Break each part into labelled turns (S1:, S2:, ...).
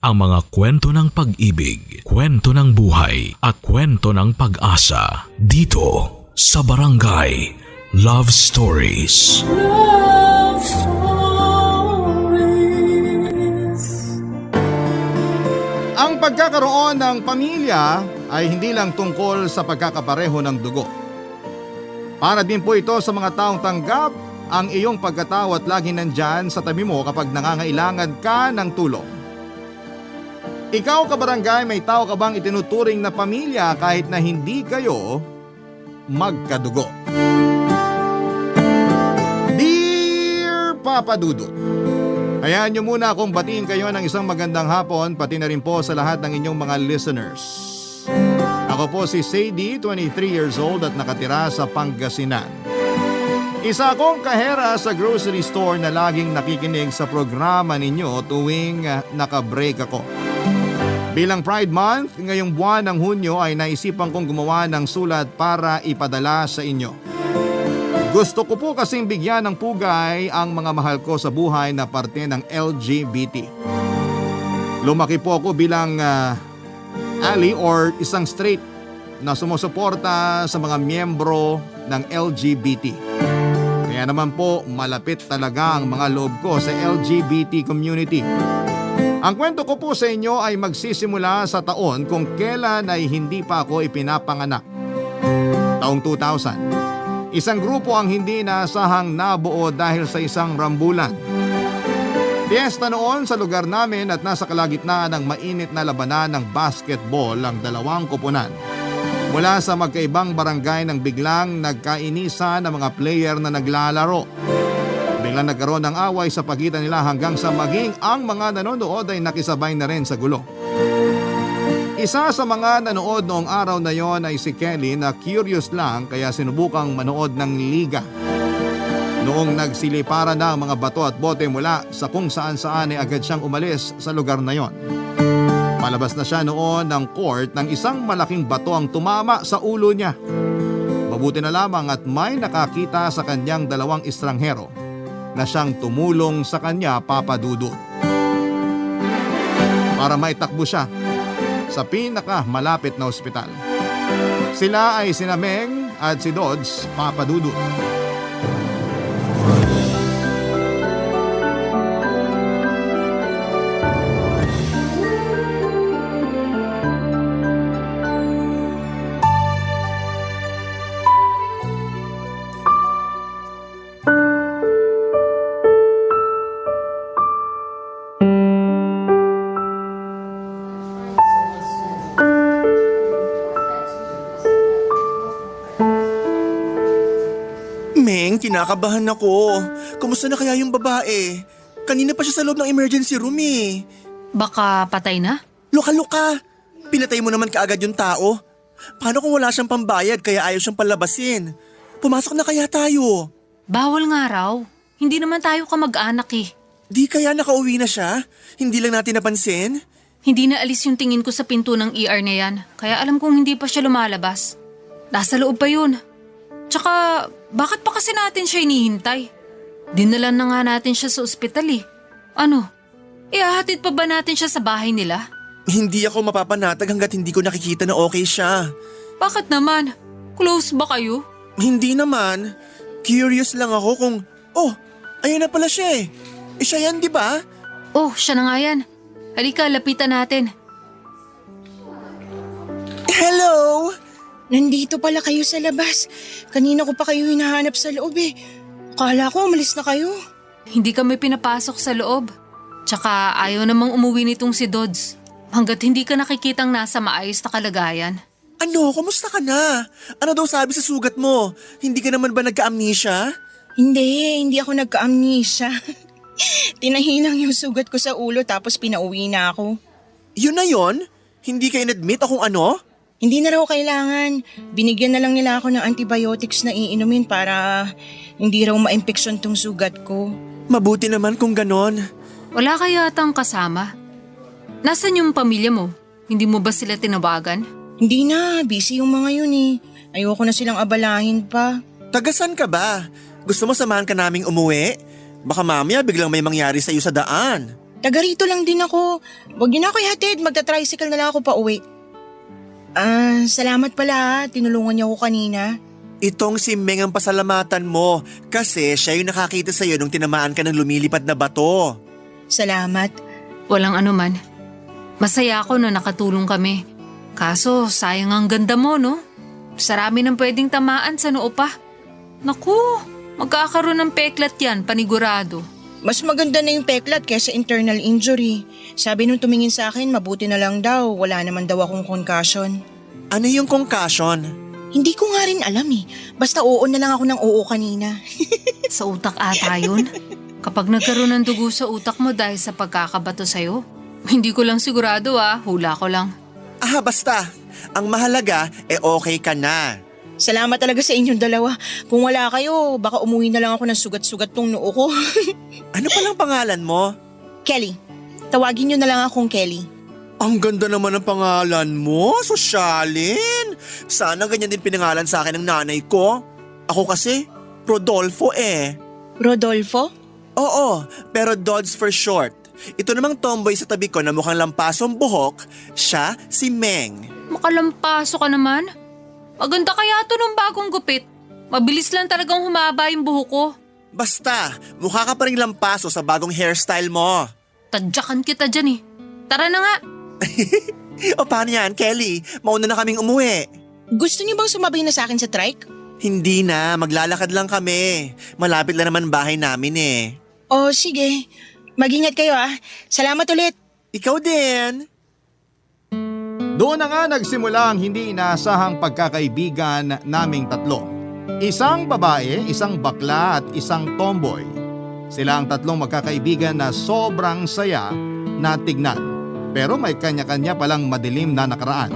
S1: ang mga kwento ng pag-ibig, kwento ng buhay at kwento ng pag-asa dito sa Barangay Love Stories.
S2: Love Stories.
S3: Ang pagkakaroon ng pamilya ay hindi lang tungkol sa pagkakapareho ng dugo. Para din po ito sa mga taong tanggap ang iyong pagkatao at laging nandyan sa tabi mo kapag nangangailangan ka ng tulong. Ikaw kabarangay, may tao ka bang itinuturing na pamilya kahit na hindi kayo magkadugo? Dear Papa Dudut, hayaan niyo muna akong batiin kayo ng isang magandang hapon pati na rin po sa lahat ng inyong mga listeners. Ako po si Sadie, 23 years old at nakatira sa Pangasinan. Isa akong kahera sa grocery store na laging nakikinig sa programa ninyo tuwing naka-break ako. Bilang Pride Month, ngayong buwan ng Hunyo ay naisipan kong gumawa ng sulat para ipadala sa inyo. Gusto ko po kasing bigyan ng pugay ang mga mahal ko sa buhay na parte ng LGBT. Lumaki po ako bilang ally or isang straight na sumusuporta sa mga miyembro ng LGBT. Kaya naman po malapit talaga ang mga loob ko sa LGBT community. Ang kwento ko po sa inyo ay magsisimula sa taon kung kailan ay hindi pa ako ipinapanganak. Taong 2000. Isang grupo ang hindi inaasahang nabuo dahil sa isang rambulan. Fiesta noon sa lugar namin at nasa kalagitnaan ng mainit na labanan ng basketball ang dalawang koponan. Mula sa magkaibang barangay nang biglang nagkainisan ng mga player na naglalaro. Biglang nagkaroon ng away sa pagitan nila hanggang sa maging ang mga nanonood ay nakisabay na rin sa gulo. Isa sa mga nanood noong araw na yon ay si Kelly na curious lang kaya sinubukang manood ng liga. Noong nagsiliparan na ang mga bato at bote mula sa kung saan-saan ay agad siyang umalis sa lugar na yon. Palabas na siya noon ng court nang isang malaking bato ang tumama sa ulo niya. Mabuti na lamang at may nakakita sa kanyang dalawang estranghero na siyang tumulong sa kanya, Papa Dudut, para maitakbo siya sa pinaka malapit na ospital. Sila ay sina Meng at si Dodds, Papa Dudut.
S4: Meng, kinakabahan ako. Kumusta na kaya yung babae? Kanina pa siya sa loob ng emergency room eh.
S5: Baka patay na?
S4: Luka-luka. Pinatay mo naman kaagad yung tao. Paano kung wala siyang pambayad kaya ayaw siyang palabasin? Pumasok na kaya tayo?
S5: Bawal nga raw. Hindi naman tayo kamag-anak eh.
S4: Di kaya nakauwi na siya? Hindi lang natin napansin?
S5: Hindi na alis yung tingin ko sa pinto ng ER na yan. Kaya alam kong hindi pa siya lumalabas. Nasa loob pa yun. Tsaka, bakit pa kasi natin siya hinihintay? Dinalan na nga natin siya sa ospital eh. Ano? Ihahatid pa ba natin siya sa bahay nila?
S4: Hindi ako mapapanatag hanggat hindi ko nakikita na okay siya.
S5: Bakit naman? Close ba kayo?
S4: Hindi naman. Curious lang ako kung, oh, ayun na pala siya eh. Siya yan, di ba?
S5: Oh, siya na nga yan. Halika, lapitan natin.
S4: Hello!
S6: Nandito pala kayo sa labas. Kanina ko pa kayo hinahanap sa loob eh. Akala ko umalis na kayo.
S5: Hindi kami pinapasok sa loob. Tsaka ayaw namang umuwi nitong si Dodds. Hanggat hindi ka nakikitang nasa maayos na kalagayan.
S4: Ano? Kumusta ka na? Ano daw sabi sa sugat mo? Hindi ka naman ba nagka-amnesia?
S6: Hindi ako nagka-amnesia. Tinahinang yung sugat ko sa ulo tapos pinauwi na ako.
S4: Yun na yun? Hindi ka in-admit akong ano?
S6: Hindi na raw kailangan. Binigyan na lang nila ako ng antibiotics na iinumin para hindi raw ma-impeksyon tong sugat ko.
S4: Mabuti naman kung ganon.
S5: Wala kaya atang kasama? Nasaan yung pamilya mo? Hindi mo ba sila tinawagan?
S6: Hindi na, busy yung mga yun eh. Ayoko na silang abalahin pa.
S4: Tagasan ka ba? Gusto mo samahan ka naming umuwi? Baka mamaya biglang may mangyari sa iyo sa daan.
S6: Taga rito lang din ako. Huwag niyo na ako ihatid, magta-tricycle na lang ako pa uwi. Salamat pala, tinulungan niyo ako kanina.
S4: Itong si Meng ang pasalamatan mo kasi siya yung nakakita sa'yo nung tinamaan ka ng lumilipad na bato.
S6: Salamat.
S5: Walang anuman. Masaya ako na nakatulong kami. Kaso sayang ang ganda mo, no? Sarami ng pwedeng tamaan sa noo pa. Naku, magkakaroon ng peklat yan, panigurado.
S6: Mas maganda na yung peklat kaysa internal injury. Sabi nung tumingin sa akin, mabuti na lang daw, wala naman daw akong concussion.
S4: Ano yung concussion?
S6: Hindi ko nga rin alam eh. Basta oo na lang ako ng oo kanina.
S5: Sa utak ata yun. Kapag nagkaroon ng dugo sa utak mo dahil sa pagkakabato sa'yo, hindi ko lang sigurado hula ko lang.
S4: Basta. Ang mahalaga, okay ka na.
S6: Salamat talaga sa inyong dalawa. Kung wala kayo, baka umuwi na lang ako ng sugat-sugat tong noo ko.
S4: Ano palang pangalan mo?
S6: Kelly. Tawagin niyo na lang akong Kelly.
S4: Ang ganda naman ng pangalan mo, sosyalin. Sana ganyan din pinangalan sa akin ng nanay ko. Ako kasi, Rodolfo
S6: Rodolfo?
S4: Oo, pero Dodds for short. Ito namang tomboy sa tabi ko na mukhang lampasong buhok, siya si Meng.
S5: Makalampaso ka naman. Maganda kaya to nung bagong gupit. Mabilis lang talagang humaba yung buhok ko.
S4: Basta, mukha ka pa rin lampaso sa bagong hairstyle mo.
S5: Tadyakan kita dyan eh. Tara na nga.
S4: O paano yan, Kelly? Mauna na kaming umuwi.
S6: Gusto niyo bang sumabay na sa akin sa trike?
S4: Hindi na, maglalakad lang kami. Malapit lang naman bahay namin
S6: O sige, mag-ingat kayo Salamat ulit.
S4: Ikaw din.
S3: Doon na nga nagsimula ang hindi inaasahang pagkakaibigan naming tatlo. Isang babae, isang bakla at isang tomboy. Sila ang tatlong magkakaibigan na sobrang saya na tignan. Pero may kanya-kanya palang madilim na nakaraan.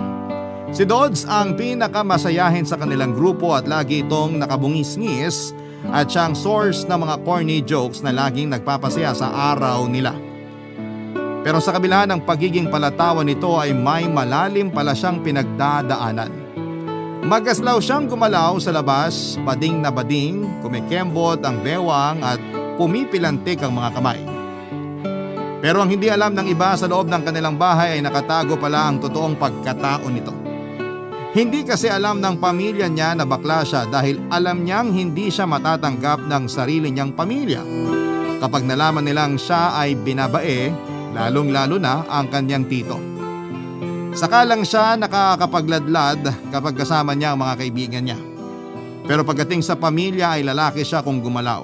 S3: Si Dodds ang pinakamasayahin sa kanilang grupo at lagi itong nakabungis-ngis at siyang source ng mga corny jokes na laging nagpapasaya sa araw nila. Pero sa kabila ng pagiging palatawa nito ay may malalim pala siyang pinagdadaanan. Magaslaw siyang gumalaw sa labas, bading na bading, kumikembot ang bewang at pumipilantik ang mga kamay. Pero ang hindi alam ng iba sa loob ng kanilang bahay ay nakatago pala ang totoong pagkatao nito. Hindi kasi alam ng pamilya niya na bakla siya dahil alam niyang hindi siya matatanggap ng sarili niyang pamilya. Kapag nalaman nilang siya ay binabae, lalong-lalo na ang kanyang tito. Saka lang siya nakakapagladlad kapag kasama niya ang mga kaibigan niya. Pero pagdating sa pamilya ay lalaki siya kung gumalaw.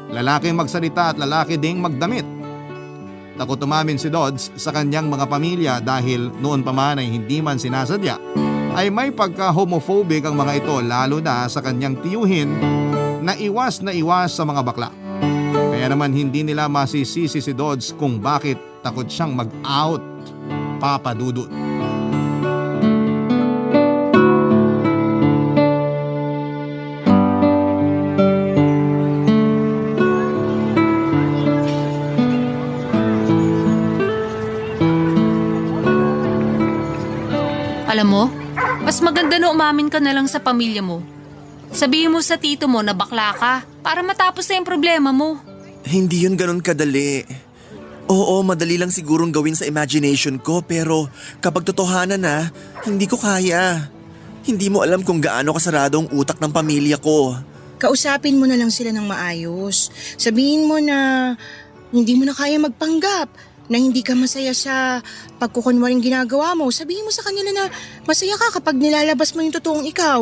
S3: Lalaki magsalita at lalaki ding magdamit. Takot umamin si Dodds sa kanyang mga pamilya dahil noon pa man ay hindi man sinasadya, ay may pagka-homophobic ang mga ito lalo na sa kanyang tiyuhin na iwas sa mga bakla. Kaya naman hindi nila masisisi si Dodds kung bakit takot siyang mag-out, Papa Dudut.
S5: Alam mo, mas maganda na umamin ka na lang sa pamilya mo. Sabihin mo sa tito mo na bakla ka para matapos na yung problema mo.
S4: Hindi yun ganun kadali. Oo, madali lang sigurong gawin sa imagination ko pero kapag totohanan na, hindi ko kaya. Hindi mo alam kung gaano kasarado ang utak ng pamilya ko.
S6: Kausapin mo na lang sila ng maayos. Sabihin mo na hindi mo na kaya magpanggap, na hindi ka masaya sa pagkukunwaring ginagawa mo. Sabihin mo sa kanila na masaya ka kapag nilalabas mo yung totoong ikaw.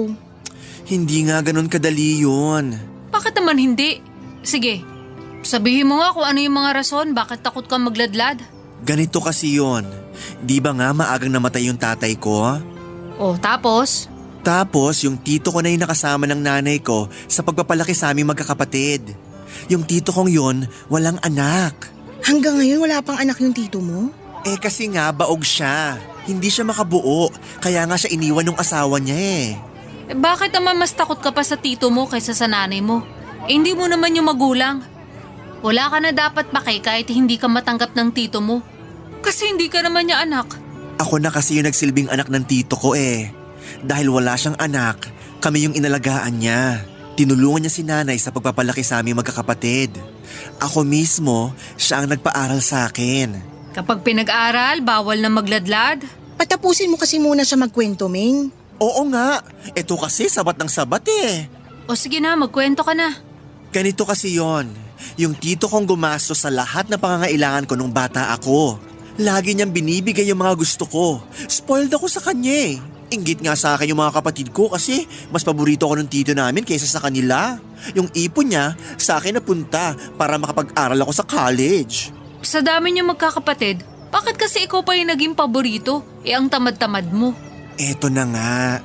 S4: Hindi nga ganun kadali yun.
S5: Bakit naman hindi? Sige, sabihin mo nga kung ano yung mga rason bakit takot kang magladlad.
S4: Ganito kasi yun. Di ba nga maagang namatay yung tatay ko?
S5: O tapos?
S4: Tapos yung tito ko na yung nakasama ng nanay ko sa pagpapalaki sa aming magkakapatid. Yung tito kong yun, walang anak.
S6: Hanggang ngayon wala pang anak yung tito mo?
S4: Kasi nga baog siya. Hindi siya makabuo, kaya nga siya iniwan ng asawa niya
S5: Bakit naman mas takot ka pa sa tito mo kaysa sa nanay mo? Hindi mo naman yung magulang. Wala ka na dapat pake kahit hindi ka matanggap ng tito mo. Kasi hindi ka naman niya anak.
S4: Ako na kasi yung nagsilbing anak ng tito ko Dahil wala siyang anak, kami yung inalagaan niya. Tinulungan niya si nanay sa pagpapalaki sa aming magkakapatid. Ako mismo, siya ang nagpaaral sa akin.
S5: Kapag pinag-aral, bawal na magladlad.
S6: Patapusin mo kasi muna siya magkwento, Ming.
S4: Oo nga, ito kasi sabat ng sabat eh.
S5: O sige na, magkwento ka na.
S4: Ganito kasi yon. Yung tito kong gumastos sa lahat na pangangailangan ko nung bata ako. Lagi niyang binibigay yung mga gusto ko. Spoiled ako sa kanya eh. Inggit nga sa akin yung mga kapatid ko kasi mas paborito ko ng tito namin kaysa sa kanila. Yung ipon niya sa akin napunta para makapag-aral ako sa college.
S5: Sa dami niyo magkakapatid, bakit kasi ikaw pa yung naging paborito? Ang tamad-tamad mo.
S4: Eto na nga.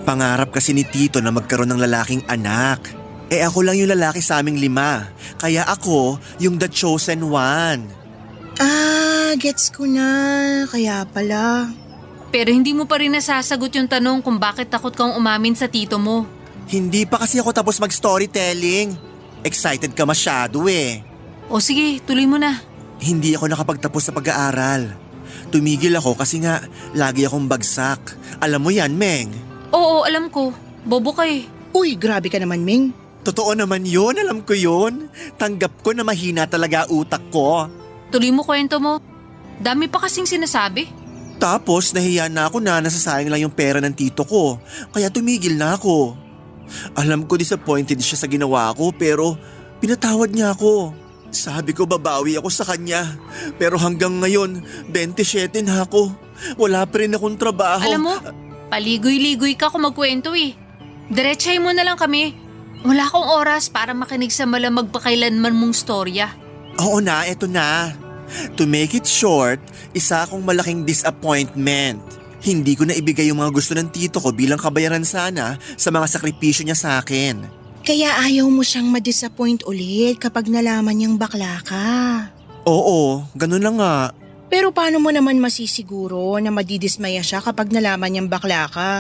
S4: Pangarap kasi ni tito na magkaroon ng lalaking anak. Ako lang yung lalaki sa aming 5. Kaya ako yung the chosen one.
S6: Gets ko na. Kaya pala.
S5: Pero hindi mo pa rin nasasagot yung tanong kung bakit takot kang umamin sa tito mo.
S4: Hindi pa kasi ako tapos mag-storytelling. Excited ka masyado eh.
S5: O sige, tuloy mo na.
S4: Hindi ako nakapagtapos sa pag-aaral. Tumigil ako kasi nga lagi akong bagsak. Alam mo yan, Meng.
S5: Oo, alam ko. Bobo ka eh.
S6: Uy, grabe ka naman, Ming.
S4: Totoo naman yun, alam ko yun. Tanggap ko na mahina talaga utak ko.
S5: Tuloy mo kwento mo. Dami pa kasing sinasabi.
S4: Tapos nahiya na ako na nasasayang lang yung pera ng tito ko. Kaya tumigil na ako. Alam ko disappointed siya sa ginawa ko pero pinatawad niya ako. Sabi ko babawi ako sa kanya. Pero hanggang ngayon, 27 na ako. Wala pa rin akong trabaho.
S5: Alam mo, paligoy-ligoy ka kung magkwento eh. Diretsahin mo na lang kami. Wala akong oras para makinig sa malamag pa kailanman mong storya.
S4: Oo na, eto na. To make it short, isa akong malaking disappointment. Hindi ko na ibigay yung mga gusto ng tito ko bilang kabayaran sana sa mga sakripisyo niya sa akin.
S6: Kaya ayaw mo siyang ma-disappoint ulit kapag nalaman niyang bakla ka.
S4: Oo, ganun lang nga.
S6: Pero paano mo naman masisiguro na madidismaya siya kapag nalaman niyang bakla ka?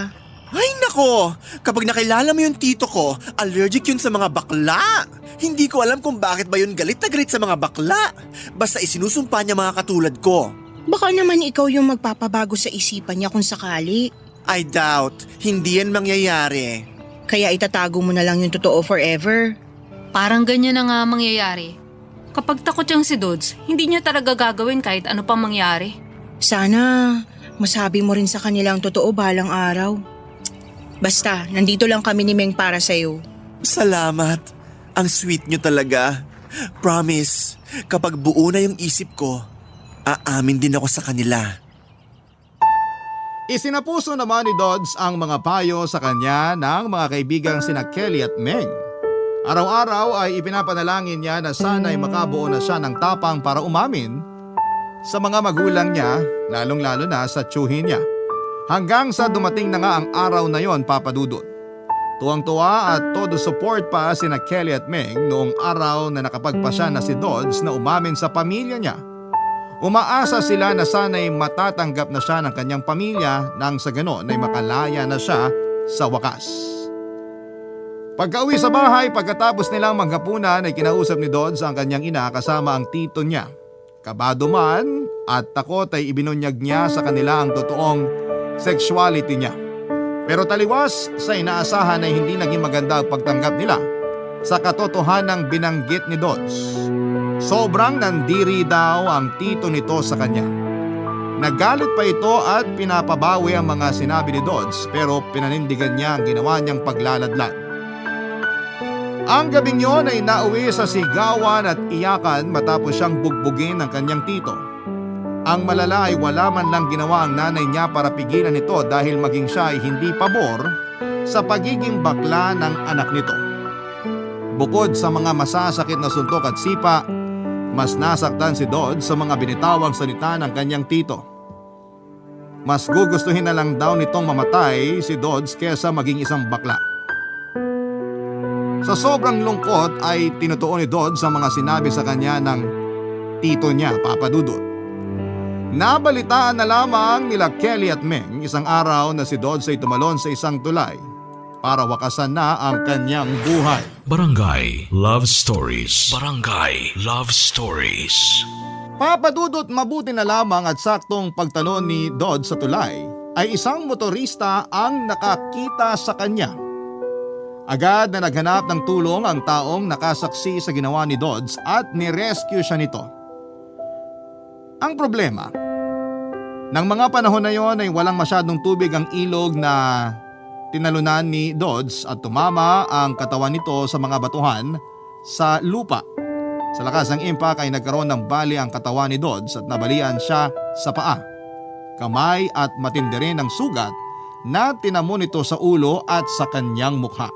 S4: Ay nako, kapag nakilala mo yung tito ko, allergic yun sa mga bakla. Hindi ko alam kung bakit ba yun galit na galit sa mga bakla. Basta isinusumpa niya mga katulad ko.
S6: Baka naman ikaw yung magpapabago sa isipan niya kung sakali.
S4: I doubt, hindi yan mangyayari.
S6: Kaya itatago mo na lang yung totoo forever.
S5: Parang ganyan na nga mangyayari. Kapag takot yung si Dodds, hindi niya talaga gagawin kahit ano pang mangyari.
S6: Sana masabi mo rin sa kanila ang totoo balang araw. Basta, nandito lang kami ni Meng para sa'yo.
S4: Salamat. Ang sweet nyo talaga. Promise, kapag buo na yung isip ko, aamin din ako sa kanila.
S3: Isinapuso naman ni Dodds ang mga payo sa kanya ng mga kaibigang sina Kelly at Meng. Araw-araw ay ipinapanalangin niya na sana'y makabuo na siya ng tapang para umamin sa mga magulang niya, lalong-lalo na sa tiyuhin niya. Hanggang sa dumating na nga ang araw na yon, Papa Dudut. Tuwang-tuwa at todo support pa sina Kelly at Meng noong araw na nakapagpasya na si Dodds na umamin sa pamilya niya. Umaasa sila na sana'y matatanggap na siya ng kanyang pamilya nang sa ganon ay makalaya na siya sa wakas. Pagka-uwi sa bahay, pagkatapos nilang maghapunan ay kinausap ni Dodds ang kanyang ina kasama ang tito niya. Kabado man at takot ay ibinunyag niya sa kanila ang totoong sexuality niya. Pero taliwas sa inaasahan ay hindi naging maganda ang pagtanggap nila sa katotohanang binanggit ni Dodds. Sobrang nandiri daw ang tito nito sa kanya. Nagalit pa ito at pinapabawi ang mga sinabi ni Dodds pero pinanindigan niya ang ginawa niyang paglaladlad. Ang gabing yon ay nauwi sa sigawan at iyakan matapos siyang bugbugin ng kanyang tito. Ang malala ay wala man lang ginawa ang nanay niya para pigilan ito dahil maging siya ay hindi pabor sa pagiging bakla ng anak nito. Bukod sa mga masasakit na suntok at sipa, mas nasaktan si Dodds sa mga binitawang salita ng kanyang tito. Mas gugustuhin na lang daw nitong mamatay si Dodds kesa maging isang bakla. Sa sobrang lungkot ay tinutuon ni Dodds ang mga sinabi sa kanya ng tito niya, Papa Dudut. Nabalitaan na lamang nila Kelly at Meng isang araw na si Dodds ay tumalon sa isang tulay para wakasan na ang kanyang buhay.
S1: Barangay Love Stories. Barangay Love Stories.
S3: Papa Dudut, mabuti na lamang at saktong pagtalon ni Dodds sa tulay ay isang motorista ang nakakita sa kanya. Agad na naghanap ng tulong ang taong nakasaksi sa ginawa ni Dodds at nirescue siya nito. Ang problema, nang mga panahon na yon ay walang masyadong tubig ang ilog na tinalunan ni Dodds at tumama ang katawan nito sa mga batuhan sa lupa. Sa lakas ng impact ay nagkaroon ng bali ang katawan ni Dodds at nabalian siya sa paa, kamay at matindi rin ang sugat na tinamo nito sa ulo at sa kanyang mukha.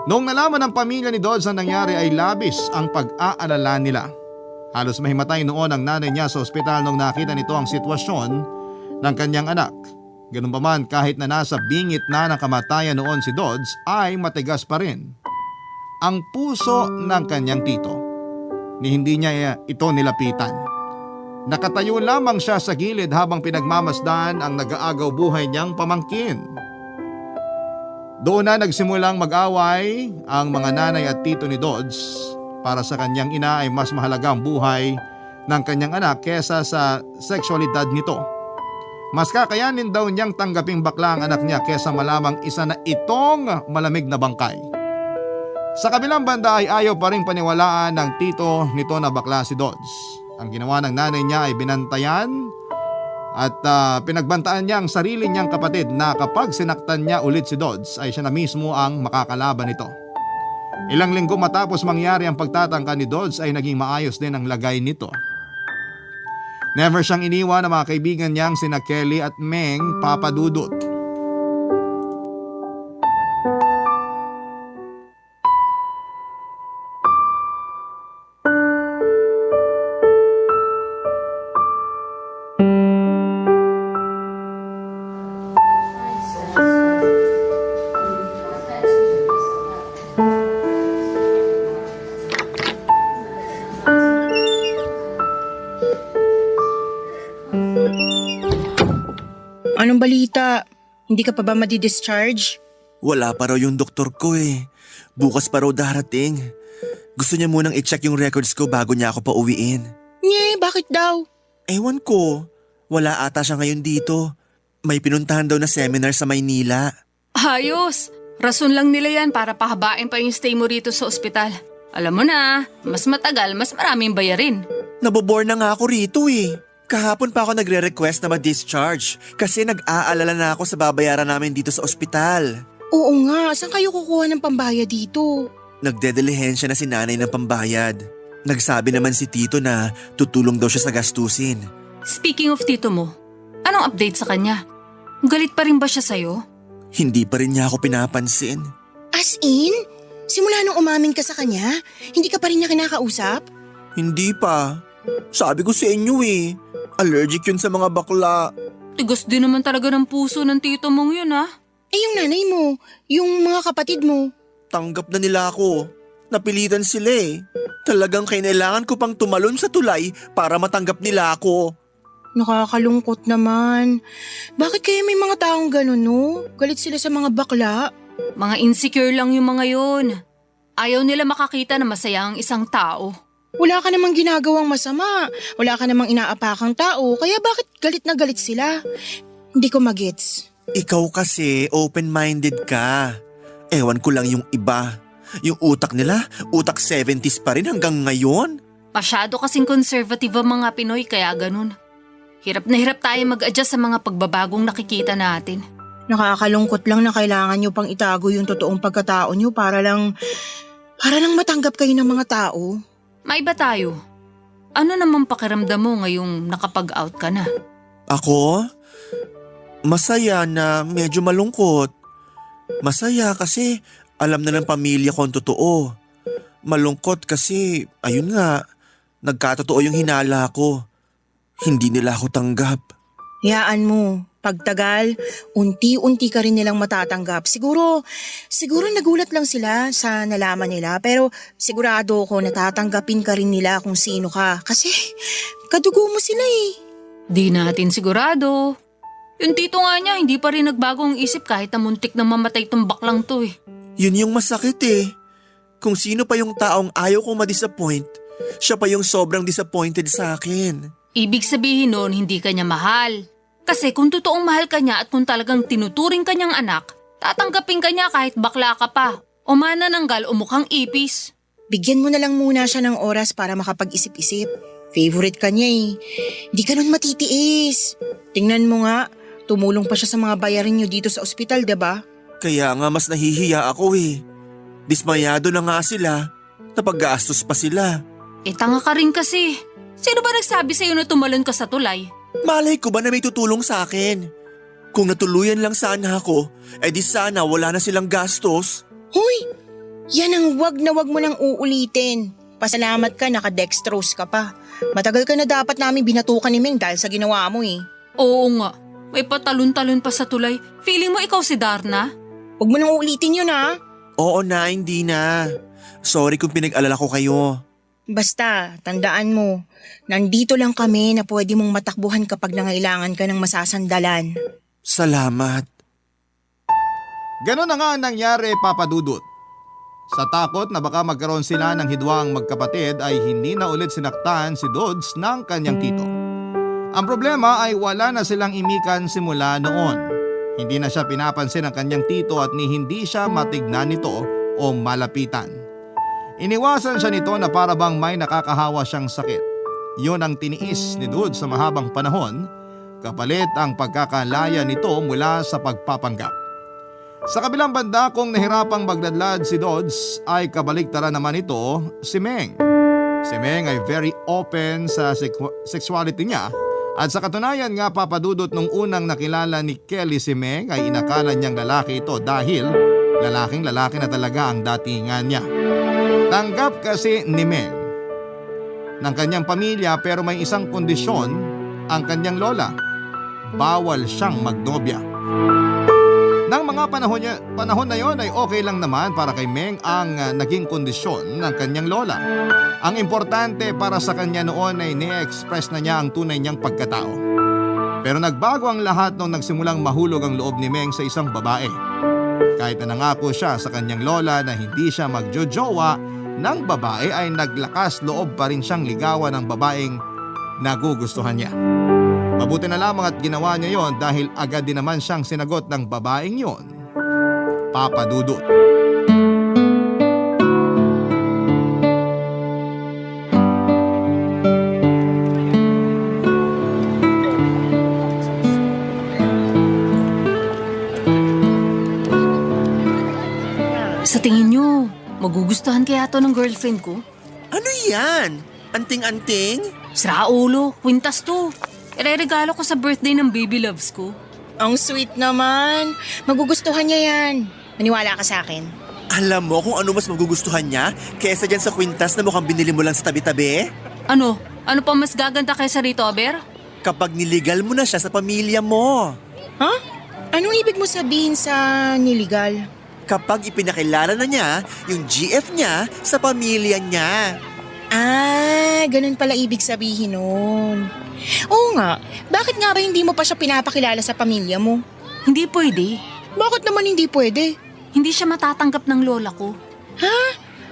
S3: Noong nalaman ng pamilya ni Dodds ang nangyari ay labis ang pag-aalala nila. Halos mahimatay noon ang nanay niya sa ospital nung nakita nito ang sitwasyon ng kanyang anak. Ganun pa man, kahit na nasa bingit na ng kamatayan noon si Dodds ay matigas pa rin ang puso ng kanyang tito ni hindi niya ito nilapitan. Nakatayo lamang siya sa gilid habang pinagmamasdan ang nag-aagaw buhay niyang pamangkin. Doon na nagsimulang mag-away ang mga nanay at tito ni Dodds. Para sa kanyang ina ay mas mahalaga ang buhay ng kanyang anak kesa sa sexualidad nito. Mas kakayanin daw niyang tanggaping bakla ang anak niya kesa malamang isa na itong malamig na bangkay. Sa kabilang banda ay ayaw pa rin paniwalaan ng tito nito na bakla si Dodds. Ang ginawa ng nanay niya ay binantayan at pinagbantaan niya ang sarili niyang kapatid na kapag sinaktan niya ulit si Dodds ay siya na mismo ang makakalaban nito. Ilang linggo matapos mangyari ang pagtatangka ni Dodds ay naging maayos din ang lagay nito. Never siyang iniwan ng mga kaibigan niyang sina Kelly at Meng Papadudut.
S6: Anong balita? Hindi ka pa ba madi-discharge?
S4: Wala pa raw yung doktor ko eh. Bukas pa raw darating. Gusto niya munang i-check yung records ko bago niya ako pauwiin.
S6: Nye, bakit daw?
S4: Ewan ko. Wala ata siya ngayon dito. May pinuntahan daw na seminar sa Maynila.
S5: Ayos! Rason lang nila yan para pahabain pa yung stay mo rito sa ospital. Alam mo na, mas matagal, mas maraming bayarin.
S4: Nabobore na nga ako rito eh. Kahapon pa ako nagre-request na ma-discharge kasi nag-aalala na ako sa babayaran namin dito sa ospital.
S6: Oo nga, saan kayo kukuha ng pambayad dito?
S4: Nagdedelihensya na si nanay ng pambayad. Nagsabi naman si tito na tutulong daw siya sa gastusin.
S5: Speaking of tito mo, anong update sa kanya? Galit pa rin ba siya sa'yo?
S4: Hindi pa rin niya ako pinapansin.
S6: As in? Simula nung umamin ka sa kanya, hindi ka pa rin niya kinakausap?
S4: Hindi pa. Sabi ko sa inyo eh. Allergic yun sa mga bakla.
S5: Tigas din naman talaga ng puso ng tito mong yun ah.
S6: Eh yung nanay mo, yung mga kapatid mo.
S4: Tanggap na nila ako. Napilitan sila eh. Talagang kailangan ko pang tumalon sa tulay para matanggap nila ako.
S6: Nakakalungkot naman. Bakit kaya may mga taong ganun no? Galit sila sa mga bakla.
S5: Mga insecure lang yung mga yun. Ayaw nila makakita na masaya ang isang tao.
S6: Wala ka namang ginagawang masama. Wala ka namang inaapakang tao. Kaya bakit galit na galit sila? Hindi ko magets.
S4: Ikaw kasi open-minded ka. Ewan ko lang yung iba. Yung utak nila, utak 70s pa rin hanggang ngayon.
S5: Masyado kasing conservative ang mga Pinoy kaya ganun. Hirap na hirap tayo mag-adjust sa mga pagbabagong nakikita natin.
S6: Nakakalungkot lang na kailangan nyo pang itago yung totoong pagkatao nyo para lang matanggap kayo ng mga tao.
S5: Maiba tayo. Ano naman pakiramdam mo ngayong nakapag-out ka na?
S4: Ako? Masaya na medyo malungkot. Masaya kasi alam na ng pamilya ko ang totoo. Malungkot kasi, ayun nga, nagkatotoo yung hinala ko. Hindi nila ako tanggap.
S6: Hayaan mo. Pagtagal, unti-unti ka rin nilang matatanggap. Siguro nagulat lang sila sa nalaman nila pero sigurado ko natatanggapin ka rin nila kung sino ka. Kasi kadugo mo sila eh.
S5: Di natin sigurado. Yung tito nga niya, hindi pa rin nagbago ang isip kahit na muntik na mamatay tong baklang to eh.
S4: Yun yung masakit eh. Kung sino pa yung taong ayaw kong ma-disappoint, siya pa yung sobrang disappointed sa akin.
S5: Ibig sabihin nun, hindi ka niya mahal. Kasi kung totoong mahal ka niya at kung talagang tinuturing ka niyang anak, Tatanggapin ka niya kahit bakla ka pa. O manananggal o mukhang ipis.
S6: Bigyan mo na lang muna siya ng oras para makapag-isip-isip. Favorite ka niya eh. Hindi ka nun matitiis. Tingnan mo nga, tumulong pa siya sa mga bayarin niyo dito sa ospital, diba?
S4: Kaya nga mas nahihiya ako eh. Dismayado na nga sila. Napaggastos pa sila.
S5: Tanga ka rin kasi. Sino ba nagsabi sa'yo na tumalon ka sa tulay?
S4: Malay ko ba na may tutulong sa akin? Kung natuluyan lang sana ako, di sana wala na silang gastos.
S6: Hoy! Yan ang wag na wag mo nang uulitin. Pasalamat ka, naka-dextrose ka pa. Matagal ka na dapat namin binatukan ni Meng dahil sa ginawa mo eh.
S5: Oo nga. May patalon-talon pa sa tulay. Feeling mo ikaw si Darna?
S6: Huwag mo nang uulitin yun ha.
S4: Oo na, hindi na. Sorry kung pinag-alala ko kayo.
S6: Basta, tandaan mo, nandito lang kami na pwede mong matakbuhan kapag nangailangan ka ng masasandalan.
S4: Salamat.
S3: Ganon na nga ang nangyari, Papa Dudut. Sa takot na baka magkaroon sila ng hidwang magkapatid ay hindi na ulit sinaktan si Dodds ng kanyang tito. Ang problema ay wala na silang imikan simula noon. Hindi na siya pinapansin ng kanyang tito at ni hindi siya matignan nito o malapitan. Iniwasan siya nito na para bang may nakakahawa siyang sakit. Yun ang tiniis ni Dodds sa mahabang panahon, kapalit ang pagkakalaya nito mula sa pagpapanggap. Sa kabilang banda, kung nahirapang magladlad si Dodds ay kabaliktaran naman ito si Meng. Si Meng ay very open sa sexuality niya at sa katunayan nga, Papa Dudut, nung unang nakilala ni Kelly si Meng ay inakala niyang lalaki ito dahil lalaking lalaki na talaga ang datingan niya. Tanggap kasi ni Meng ng kanyang pamilya pero may isang kondisyon ang kanyang lola. Bawal siyang magnobya. Nang mga panahon na yon ay okay lang naman para kay Meng ang naging kondisyon ng kanyang lola. Ang importante para sa kanya noon ay ni-express na niya ang tunay niyang pagkatao. Pero nagbago ang lahat nung nagsimulang mahulog ang loob ni Meng sa isang babae. Kahit na nangako siya sa kanyang lola na hindi siya magjojowa ng babae ay naglakas loob pa rin siyang ligawan ng babaeng nagugustuhan niya. Mabuti na lamang at ginawa niya yon dahil agad din naman siyang sinagot ng babaeng yon, Papa Dudut.
S5: Sa tingin nyo, magugustuhan kaya to ng girlfriend ko?
S4: Ano yan? Anting-anting?
S5: Sira ulo, kwintas to. Ireregalo ko sa birthday ng baby loves ko.
S6: Ang sweet naman. Magugustuhan niya yan. Maniwala ka sa akin.
S4: Alam mo kung ano mas magugustuhan niya kesa dyan sa kwintas na mukhang binili mo lang sa tabi-tabi?
S5: Ano? Ano pa mas gaganda kaysa rito, Aber?
S4: Kapag niligal mo na siya sa pamilya mo.
S6: Ha? Anong ibig mo sabihin sa niligal?
S4: Kapag ipinakilala na niya yung GF niya sa pamilya niya.
S6: Ganun pala ibig sabihin nun. Oo nga, bakit nga ba hindi mo pa siya pinapakilala sa pamilya mo?
S5: Hindi pwede.
S6: Bakit naman hindi pwede?
S5: Hindi siya matatanggap ng lola ko.
S6: Ha?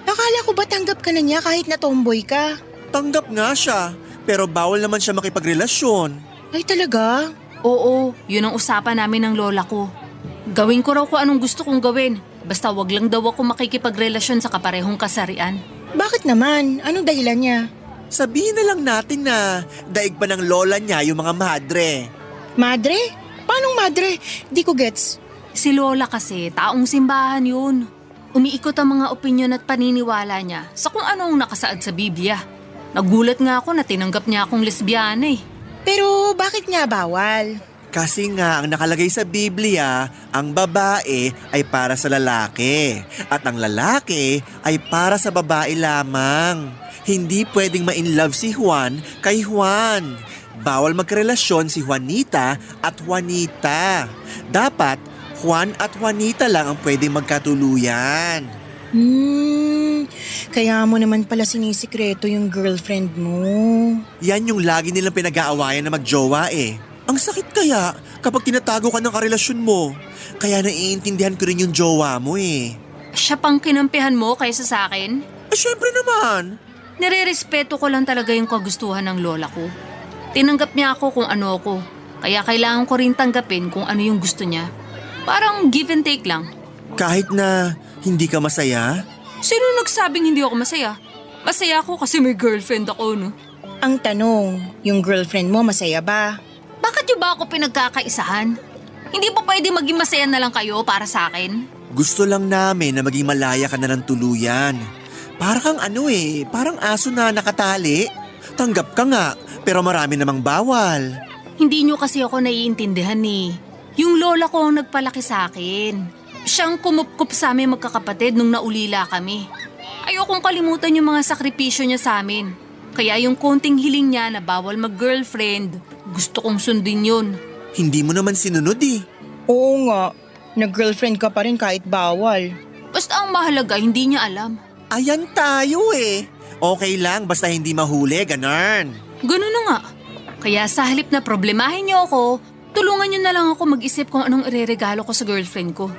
S6: Akala ko ba tanggap ka na niya kahit na tomboy ka?
S4: Tanggap nga siya, pero bawal naman siya makipagrelasyon.
S6: Ay talaga?
S5: Oo, yun ang usapan namin ng lola ko. Gawin ko raw kung anong gusto kong gawin. Basta wag lang daw ako makikipagrelasyon sa kaparehong kasarian.
S6: Bakit naman? Anong dahilan niya?
S4: Sabihin na lang natin na daig pa ng lola niya yung mga madre.
S6: Madre? Paanong madre? Di ko gets.
S5: Si lola kasi, taong simbahan yun. Umiikot ang mga opinyon at paniniwala niya sa kung anong nakasaad sa Biblia. Nagulat nga ako na tinanggap niya akong lesbiana eh.
S6: Pero bakit nga bawal?
S4: Kasi nga ang nakalagay sa Biblia, ang babae ay para sa lalaki at ang lalaki ay para sa babae lamang. Hindi pwedeng ma-inlove si Juan kay Juan. Bawal magkarelasyon si Juanita at Juanita. Dapat Juan at Juanita lang ang pwedeng magkatuluyan.
S6: Kaya mo naman pala sinisikreto yung girlfriend mo.
S4: Yan yung lagi nilang pinag-aawayan na magjowa eh. Ang sakit kaya kapag tinatago ka ng karelasyon mo. Kaya naiintindihan ko rin yung jowa mo eh.
S5: Siya pang kinampihan mo kaysa sa akin?
S4: Syempre naman.
S5: Nire-respeto ko lang talaga yung kagustuhan ng lola ko. Tinanggap niya ako kung ano ako. Kaya kailangan ko rin tanggapin kung ano yung gusto niya. Parang give and take lang.
S4: Kahit na hindi ka masaya?
S5: Sino nagsabing hindi ako masaya? Masaya ako kasi may girlfriend ako, no?
S6: Ang tanong, yung girlfriend mo masaya ba?
S5: Bakit yung ba ako pinagkakaisahan? Hindi pa pwede maging masaya na lang kayo para sa akin?
S4: Gusto lang namin na maging malaya ka na ng tuluyan. Parang parang aso na nakatali. Tanggap ka nga, pero marami namang bawal.
S5: Hindi nyo kasi ako naiintindihan eh. Yung lola ko ang nagpalaki sa akin. Siyang kumupkup sa amin magkakapatid nung naulila kami. Ayokong kalimutan yung mga sakripisyo niya sa amin. Kaya yung konting hiling niya na bawal mag-girlfriend, gusto kong sundin yun.
S4: Hindi mo naman sinunod eh.
S6: Oo nga, nag-girlfriend ka pa rin kahit bawal.
S5: Basta ang mahalaga, hindi niya alam.
S4: Ayan tayo eh. Okay lang, basta hindi mahuli, ganun.
S5: Ganun na nga. Kaya sa halip na problemahin niyo ako, tulungan niyo na lang ako mag-isip kung anong ireregalo ko sa girlfriend ko.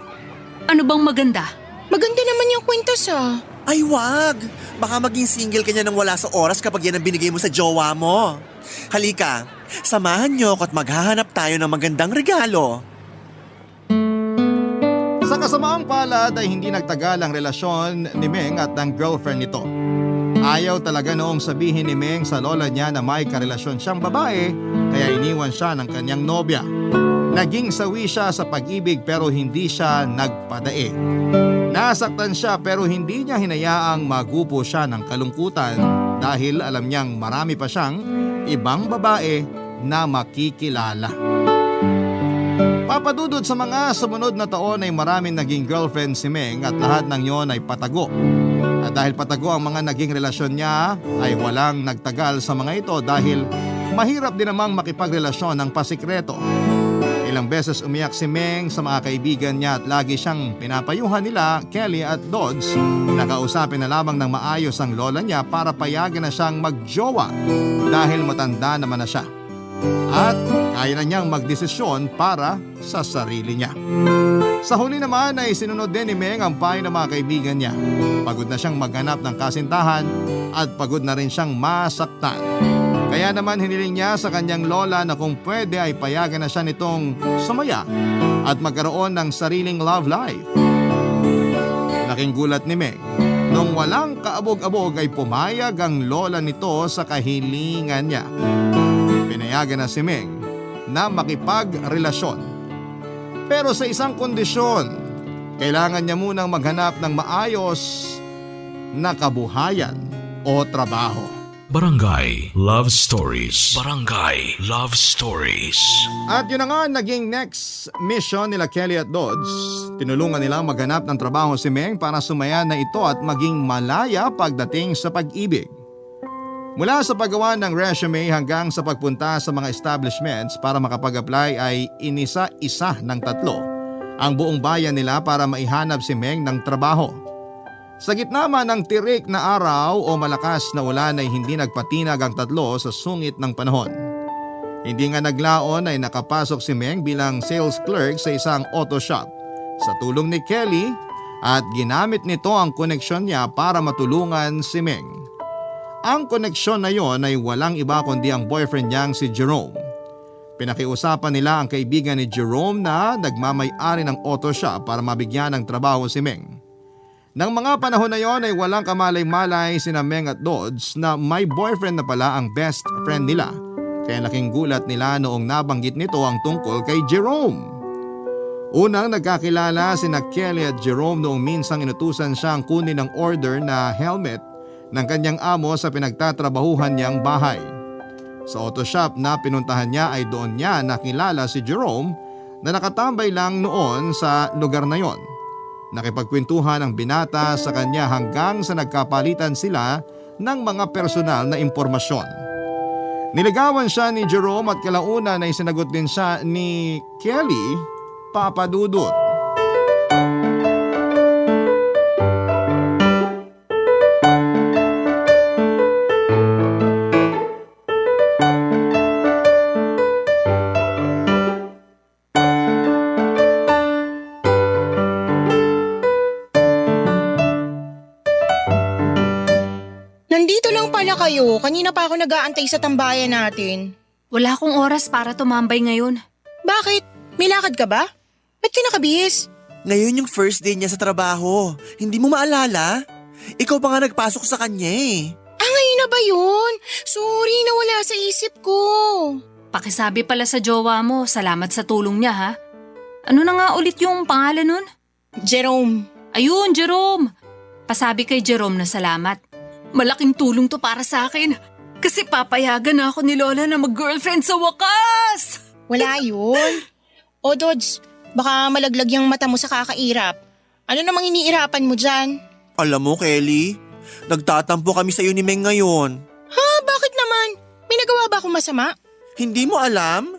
S5: Ano bang maganda?
S6: Maganda naman yung kwintas ah.
S4: Ay wag! Baka maging single ka niya nang wala sa oras kapag yan ang binigay mo sa jowa mo. Halika, samahan niyo ako at maghahanap tayo ng magandang regalo.
S3: Sa kasamaang palad ay hindi nagtagal ang relasyon ni Meng at ng girlfriend nito. Ayaw talaga noong sabihin ni Meng sa lola niya na may karelasyon siyang babae, kaya iniwan siya ng kanyang nobya. Naging sawi siya sa pag-ibig pero hindi siya nagpadaig. Nasaktan siya pero hindi niya hinayaang magupo siya ng kalungkutan dahil alam niyang marami pa siyang ibang babae na makikilala. Papadudod sa mga sumunod na taon ay maraming naging girlfriend si Meng at lahat ng yon ay patago. At dahil patago ang mga naging relasyon niya ay walang nagtagal sa mga ito dahil mahirap din namang makipagrelasyon ng pasikreto. Ilang beses umiyak si Meng sa mga kaibigan niya at lagi siyang pinapayuhan nila Kelly at Dodds na kausapin na lamang ng maayos ang lola niya para payagan na siyang magjowa dahil matanda naman na siya. At kaya na niyang magdesisyon para sa sarili niya. Sa huli naman ay sinunod din ni Meng ang payo ng mga kaibigan niya. Pagod na siyang maghanap ng kasintahan at pagod na rin siyang masaktan. Kaya naman hiniling niya sa kanyang lola na kung pwede ay payagan na siya nitong sumaya at magkaroon ng sariling love life. Laking gulat ni Meg. Nung walang kaabog-abog ay pumayag ang lola nito sa kahilingan niya. Pinayagan na si Meg na makipagrelasyon. Pero sa isang kondisyon, kailangan niya munang maghanap ng maayos na kabuhayan o trabaho.
S1: Barangay Love Stories. Barangay Love Stories.
S3: At yun na nga naging next mission nila Kelly at Dodds. Tinulungan nilang maghanap ng trabaho si Meng para sumaya na ito at maging malaya pagdating sa pag-ibig. Mula sa paggawa ng resume hanggang sa pagpunta sa mga establishments para makapag-apply ay inisa-isa ng tatlo ang buong bayan nila para maihanap si Meng ng trabaho. Sa gitna man ng tirik na araw o malakas na ulan ay hindi nagpatinag ang tatlo sa sungit ng panahon. Hindi nga naglaon ay nakapasok si Meng bilang sales clerk sa isang auto shop sa tulong ni Kelly at ginamit nito ang koneksyon niya para matulungan si Meng. Ang koneksyon na yon ay walang iba kundi ang boyfriend niyang si Jerome. Pinakiusapan nila ang kaibigan ni Jerome na nagmamay-ari ng auto shop para mabigyan ng trabaho si Meng. Nang mga panahon na yon ay walang kamalay-malay sina Meng at Dodds na may boyfriend na pala ang best friend nila. Kaya laking gulat nila noong nabanggit nito ang tungkol kay Jerome. Unang nagkakilala sina Kelly at Jerome noong minsang inutusan siyang kunin ng order na helmet ng kanyang amo sa pinagtatrabahuhan niyang bahay. Sa auto shop na pinuntahan niya ay doon niya nakilala si Jerome na nakatambay lang noon sa lugar na yon. Nakipagkwentuhan ang binata sa kanya hanggang sa nagkapalitan sila ng mga personal na impormasyon. Niligawan siya ni Jerome at kalaunan ay sinagot din siya ni Kelly, Papa Dudut.
S6: Nandito lang pala kayo. Kanina pa ako nag-aantay sa tambayan natin.
S5: Wala akong oras para tumambay ngayon.
S6: Bakit? May lakad ka ba? Ba't ka nakabihis?
S4: Ngayon yung first day niya sa trabaho. Hindi mo maalala? Ikaw pa nga nagpasok sa kanya eh.
S6: Ngayon na ba yun? Sorry, nawala sa isip ko.
S5: Pakisabi pala sa jowa mo, salamat sa tulong niya ha. Ano na nga ulit yung pangalan nun?
S6: Jerome.
S5: Ayun, Jerome. Pasabi kay Jerome na salamat. Malaking tulong to para sa akin. Kasi papayagan na ako ni Lola na mag-girlfriend sa wakas.
S6: Wala yun. O Dodds, baka malaglag yung mata mo sa kakairap. Ano namang iniirapan mo dyan?
S4: Alam mo, Kelly, nagtatampo kami sa'yo ni Meng ngayon.
S6: Ha? Bakit naman? May nagawa ba akong masama?
S4: Hindi mo alam?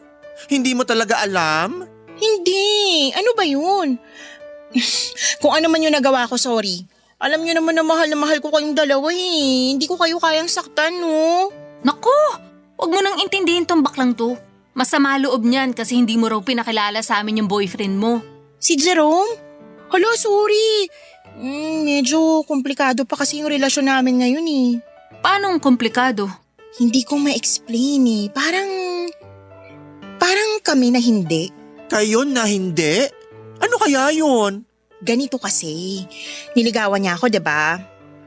S4: Hindi mo talaga alam?
S6: Hindi. Ano ba yun? Kung ano man yung nagawa ko, sorry. Alam niyo naman na mahal ko kayong dalawa eh. Hindi ko kayo kayang saktan, no?
S5: Naku, wag mo nang intindihin tong baklang to. Masama loob niyan kasi hindi mo raw pinakilala sa amin yung boyfriend mo.
S6: Si Jerome? Hala, sorry. Medyo komplikado pa kasi yung relasyon namin ngayon eh.
S5: Paano ang komplikado?
S6: Hindi ko ma-explain eh. Parang kami na hindi.
S4: Kayo na hindi? Ano kaya yun?
S6: Ganito kasi. Niligawan niya ako, 'di ba?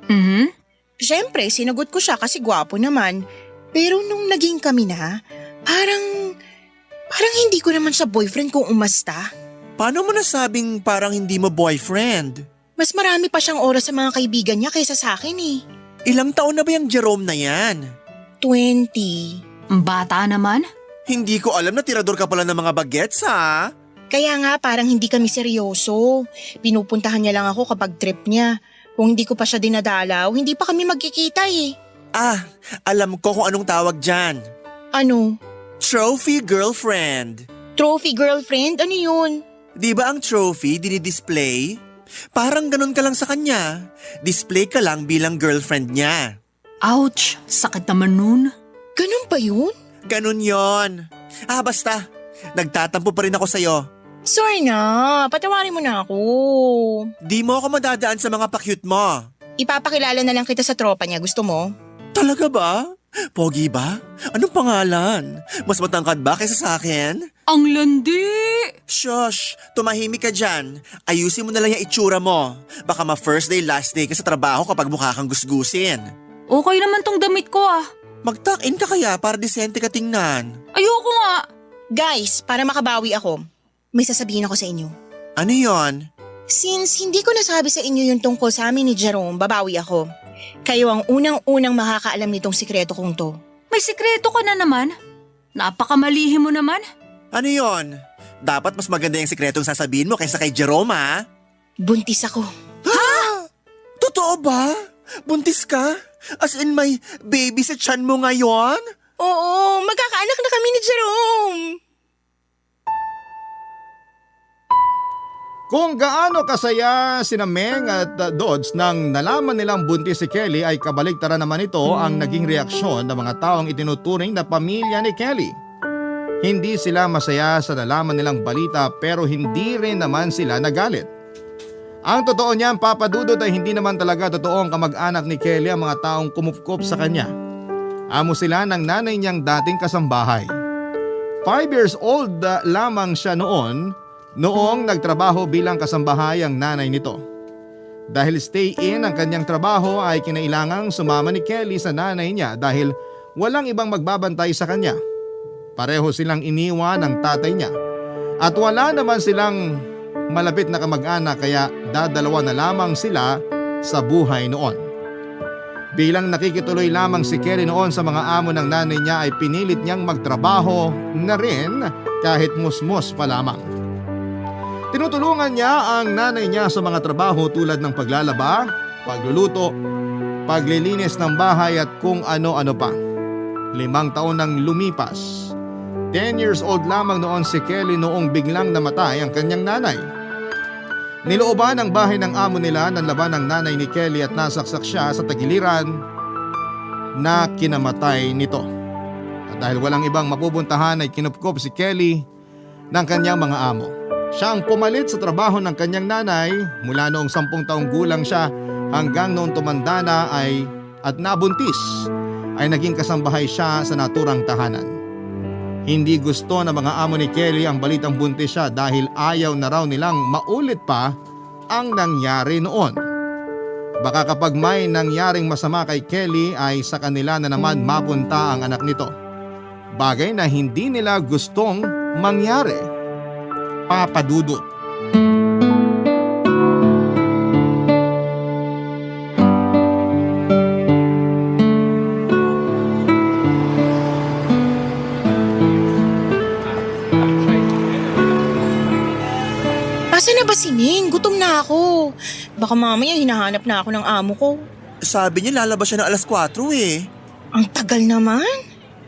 S5: Mhm.
S6: Siyempre, sinagot ko siya kasi gwapo naman. Pero nung naging kami na, parang hindi ko naman siya boyfriend kung umasta.
S4: Paano mo nasabing parang hindi mo boyfriend?
S6: Mas marami pa siyang oras sa mga kaibigan niya kaysa sa akin eh.
S4: Ilang taon na ba yung Jerome na yan?
S6: 20.
S5: Ang bata naman?
S4: Hindi ko alam na tirador ka pala ng mga bagets ha?
S6: Kaya nga parang hindi kami seryoso. Pinupuntahan niya lang ako kapag trip niya. Kung hindi ko pa siya dinadalaw, hindi pa kami magkikita eh.
S4: Ah, alam ko kung anong tawag dyan.
S6: Ano?
S4: Trophy girlfriend.
S6: Trophy girlfriend? Ano yun?
S4: Di ba ang trophy dinidisplay? Parang ganun ka lang sa kanya. Display ka lang bilang girlfriend niya.
S5: Ouch, sakit naman nun.
S6: Ganun ba yun?
S4: Ganun yon. Basta. Nagtatampo pa rin ako sa'yo.
S6: Sorry na, patawarin mo na ako.
S4: Di mo ako madadaan sa mga pakyut mo.
S6: Ipapakilala na lang kita sa tropa niya, gusto mo?
S4: Talaga ba? Pogi ba? Anong pangalan? Mas matangkad ba kaysa sa akin?
S5: Ang landi!
S4: Shush! Tumahimik ka dyan. Ayusin mo na lang yung itsura mo. Baka ma-first day, last day ka sa trabaho kapag mukha kang gusgusin.
S5: Okay naman tong damit ko ah.
S4: Mag-tuck in ka kaya para disente ka tingnan.
S5: Ayoko nga.
S6: Guys, para makabawi ako, may sasabihin ako sa inyo.
S4: Ano yon?
S6: Since hindi ko nasabi sa inyo yung tungkol sa amin ni Jerome, babawi ako. Kayo ang unang-unang makakaalam nitong sikreto kong to.
S5: May sikreto ka na naman. Napakamalihi mo naman.
S4: Ano yon? Dapat mas maganda yung sikretong sasabihin mo kaysa kay Jerome ha?
S6: Buntis ako.
S4: Totoo ba? Buntis ka? As in may baby sa tiyan mo ngayon?
S6: Oo, magkakaanak na kami ni Jerome.
S3: Kung gaano kasaya sina Meng at Dodds nang nalaman nilang buntis si Kelly ay kabaligtaran naman ito ang naging reaksyon ng mga taong itinuturing na pamilya ni Kelly. Hindi sila masaya sa nalaman nilang balita pero hindi rin naman sila nagalit. Ang totoo niyan, Papa Dudut, ay hindi naman talaga totoong kamag-anak ni Kelly ang mga taong kumupkop sa kanya. Amo sila ng nanay niyang dating kasambahay. 5 years old lamang siya noong nagtrabaho bilang kasambahay ang nanay nito. Dahil stay-in ang kanyang trabaho ay kinailangang sumama ni Kelly sa nanay niya dahil walang ibang magbabantay sa kanya. Pareho silang iniwan ng tatay niya at wala naman silang malapit na kamag-anak kaya dadalawa na lamang sila sa buhay noon. Bilang nakikituloy lamang si Kelly noon sa mga amo ng nanay niya ay pinilit niyang magtrabaho na rin kahit musmos pa lamang. Tinutulungan niya ang nanay niya sa mga trabaho tulad ng paglalaba, pagluluto, paglilinis ng bahay at kung ano-ano pa. 5 taon nang lumipas. 10 years old lamang noon si Kelly noong biglang namatay ang kanyang nanay. Nilooban ang bahay ng amo nila ng laban ng nanay ni Kelly at nasaksak siya sa tagiliran na kinamatay nito. At dahil walang ibang mapupuntahan ay kinupkop si Kelly ng kanyang mga amo. Siya ang pumalit sa trabaho ng kanyang nanay mula noong 10 taong gulang siya hanggang noong tumanda na at nabuntis ay naging kasambahay siya sa naturang tahanan. Hindi gusto ng mga amo ni Kelly ang balitang buntis siya dahil ayaw na raw nilang maulit pa ang nangyari noon. Baka kapag may nangyaring masama kay Kelly ay sa kanila na naman mapunta ang anak nito. Bagay na hindi nila gustong mangyari. Papa Dudut.
S6: Asa na ba si Ming? Gutom na ako. Baka mamaya hinahanap na ako ng amo ko.
S4: Sabi niya lalabas siya ng alas 4 eh.
S6: Ang tagal naman.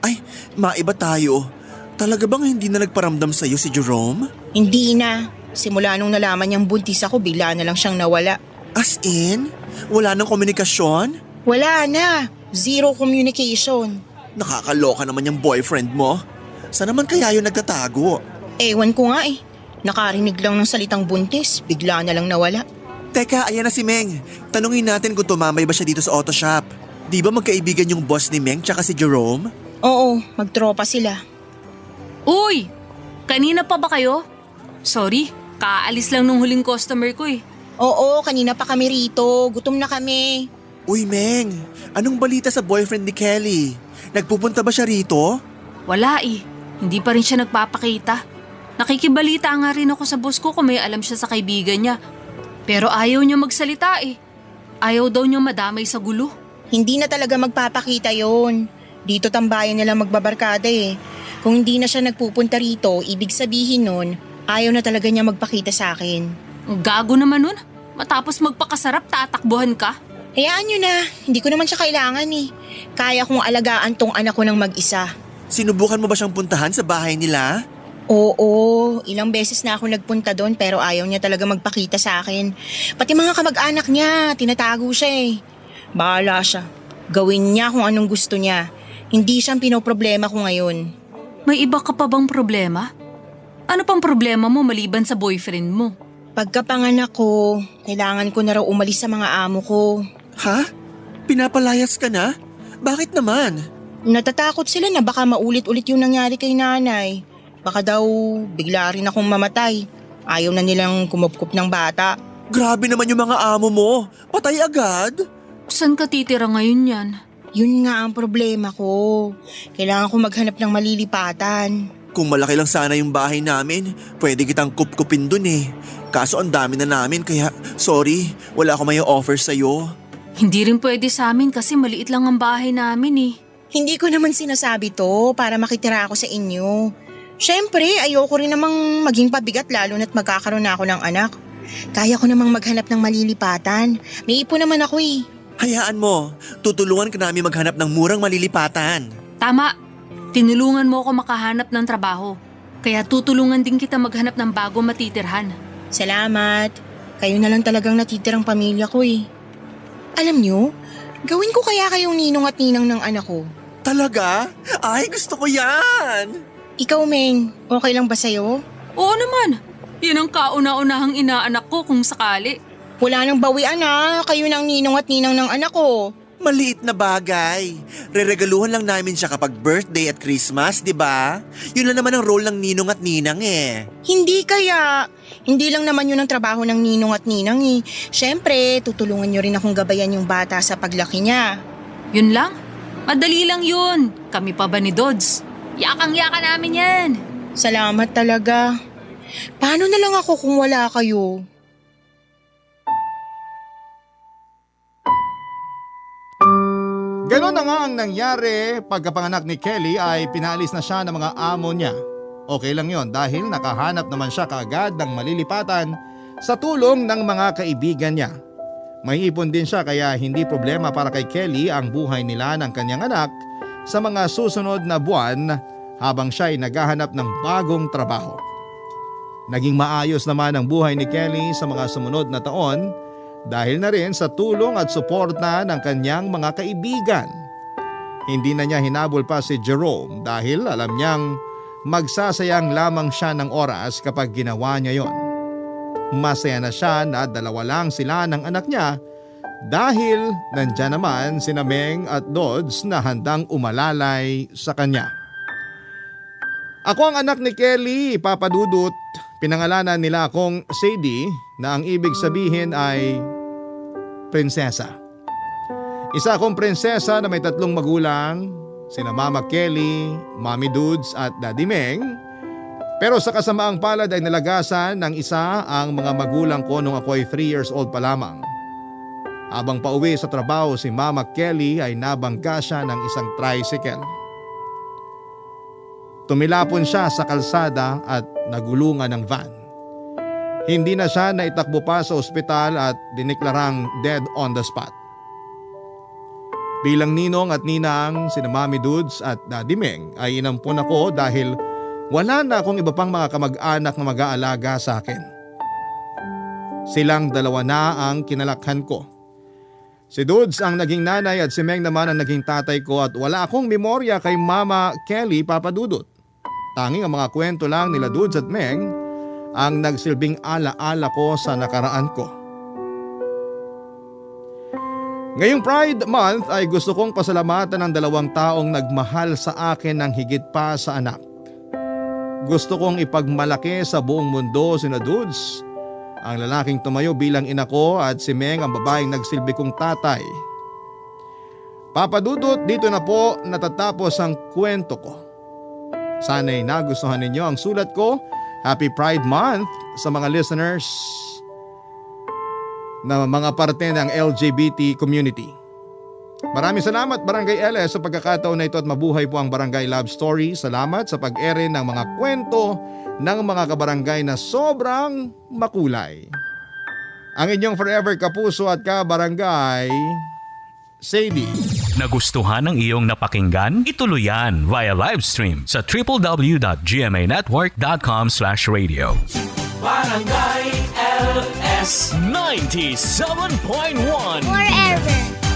S4: Ay, maiba tayo. Talaga bang hindi na nagparamdam sa'yo si Jerome?
S6: Hindi na. Simula nung nalaman niyang buntis ako, bigla na lang siyang nawala.
S4: As in? Wala nang komunikasyon?
S6: Wala na. Zero communication.
S4: Nakakaloka naman yung boyfriend mo. Saan naman kaya yun nagtatago?
S6: Ewan ko nga eh. Nakarinig lang ng salitang buntis, bigla na lang nawala.
S4: Teka, ayan na si Meng. Tanungin natin kung tumambay ba siya dito sa auto shop. Di ba magkaibigan yung boss ni Meng tsaka si Jerome?
S6: Oo, magtropa sila.
S5: Uy! Kanina pa ba kayo? Sorry, kaalis lang nung huling customer ko eh.
S6: Oo, kanina pa kami rito. Gutom na kami.
S4: Uy Meng, anong balita sa boyfriend ni Kelly? Nagpupunta ba siya rito?
S5: Wala eh, hindi pa rin siya nagpapakita. Nakikibalita nga rin ako sa boss ko kung may alam siya sa kaibigan niya. Pero ayaw niya magsalita eh. Ayaw daw niya madamay sa gulo.
S6: Hindi na talaga magpapakita yon. Dito tambayan nila magbabarkada eh. Kung hindi na siya nagpupunta rito, ibig sabihin nun, ayaw na talaga niya magpakita sa akin.
S5: Ang gago naman nun. Matapos magpakasarap, tatakbuhan ka.
S6: Hayaan nyo na, hindi ko naman siya kailangan eh. Kaya kong alagaan tong anak ko ng mag-isa.
S4: Sinubukan mo ba siyang puntahan sa bahay nila?
S6: Oo, ilang beses na ako nagpunta doon pero ayaw niya talaga magpakita sa akin. Pati mga kamag-anak niya, tinatago siya eh. Bahala siya. Gawin niya kung anong gusto niya. Hindi siyang pinoproblema ko ngayon.
S5: May iba ka pa bang problema? Ano pang problema mo maliban sa boyfriend mo?
S6: Pagkapanganak ko, kailangan ko na raw umalis sa mga amo ko.
S4: Ha? Pinapalayas ka na? Bakit naman?
S6: Natatakot sila na baka maulit-ulit yung nangyari kay nanay. Baka daw bigla rin akong mamatay. Ayaw na nilang kumupkup ng bata.
S4: Grabe naman yung mga amo mo. Patay agad?
S5: Saan ka titira ngayon yan?
S6: Yun nga ang problema ko. Kailangan ko maghanap ng malilipatan.
S4: Kung malaki lang sana yung bahay namin, pwede kitang kupkupin dun eh. Kaso ang dami na namin kaya sorry, wala ako may offer sa'yo.
S5: Hindi rin pwede sa amin kasi maliit lang ang bahay namin eh.
S6: Hindi ko naman sinasabi to para makitira ako sa inyo. Siyempre, ayoko rin namang maging pabigat lalo na't magkakaroon na ako ng anak. Kaya ko namang maghanap ng malilipatan. May ipon naman ako eh.
S4: Hayaan mo, tutulungan ka namin maghanap ng murang malilipatan.
S5: Tama, tinulungan mo ako makahanap ng trabaho. Kaya tutulungan din kita maghanap ng bago matitirhan.
S6: Salamat. Kayo na lang talagang natitirang pamilya ko eh. Alam nyo, gawin ko kaya kayong ninong at ninang ng anak ko.
S4: Talaga? Ay, gusto ko yan!
S6: Ikaw, Meng, okay lang ba sa'yo?
S5: Oo naman, yan ang kauna-unahang inaanak ko kung sakali.
S6: Wala nang bawian na, kayo ng ninong at ninang ng anak ko.
S4: Maliit na bagay. Reregaluhan lang namin siya kapag birthday at Christmas, di ba? Yun lang naman ang role ng ninong at ninang eh.
S6: Hindi kaya. Hindi lang naman yun ang trabaho ng ninong at ninang eh. Siyempre, tutulungan nyo rin akong gabayan yung bata sa paglaki niya.
S5: Yun lang? Madali lang yun. Kami pa ba ni Dodds? Yakang-yaka namin yan.
S6: Salamat talaga. Paano na lang ako kung wala kayo?
S3: Ganon na nga ang nangyari pagkapanganak ni Kelly ay pinaalis na siya ng mga amo niya. Okay lang yon dahil nakahanap naman siya kaagad ng malilipatan sa tulong ng mga kaibigan niya. May ipon din siya kaya hindi problema para kay Kelly ang buhay nila ng kanyang anak sa mga susunod na buwan habang siya ay naghahanap ng bagong trabaho. Naging maayos naman ang buhay ni Kelly sa mga sumunod na taon dahil na rin sa tulong at suporta ng kanyang mga kaibigan. Hindi na niya hinabol pa si Jerome dahil alam niyang magsasayang lamang siya ng oras kapag ginawa niya yon. Masaya na siya na dalawa lang sila ng anak niya dahil nandyan naman sina Meng at Dodds na handang umalalay sa kanya. Ako ang anak ni Kelly, Papa Dudut. Pinangalanan nila akong Sadie na ang ibig sabihin ay prinsesa. Isa akong prinsesa na may 3 magulang, sina Mama Kelly, Mommy Dudes at Daddy Meng. Pero sa kasamaang palad ay nalagasan ng isa ang mga magulang ko nung ako'y 3 years old pa lamang. Habang pauwi sa trabaho si Mama Kelly ay nabangga siya ng isang tricycle. Tumilapon siya sa kalsada at nagulungan ng van. Hindi na siya naitakbo pa sa ospital at diniklarang dead on the spot. Bilang ninong at ninang sina Mami Dudes at Daddy Meng ay inampun ako dahil wala na akong iba pang mga kamag-anak na mag-aalaga sa akin. Silang 2 na ang kinalakhan ko. Si Dudes ang naging nanay at si Meng naman ang naging tatay ko at wala akong memorya kay Mama Kelly, Papa Dudut. Tanging ang mga kwento lang nila Dudes at Meng ang nagsilbing ala-ala ko sa nakaraan ko. Ngayong Pride Month ay gusto kong pasalamatan ng 2 taong nagmahal sa akin ng higit pa sa anak. Gusto kong ipagmalaki sa buong mundo sina Dudes, ang lalaking tumayo bilang ina ko at si Meng ang babaeng nagsilbi kong tatay. Papa Dudut, dito na po natatapos ang kwento ko. Sana'y nagustuhan ninyo ang sulat ko. Happy Pride Month sa mga listeners na mga parte ng LGBT community. Maraming salamat Barangay LS sa pagkakataon na ito at mabuhay po ang Barangay Love Story. Salamat sa pag-ere ng mga kwento ng mga kabarangay na sobrang makulay. Ang inyong forever kapuso at kabarangay, Sadie.
S1: Nagustuhan ng iyong napakinggan? Ituloy yan via live stream sa www.gmanetwork.com/radio.
S7: Barangay LS 97.1
S8: Forever.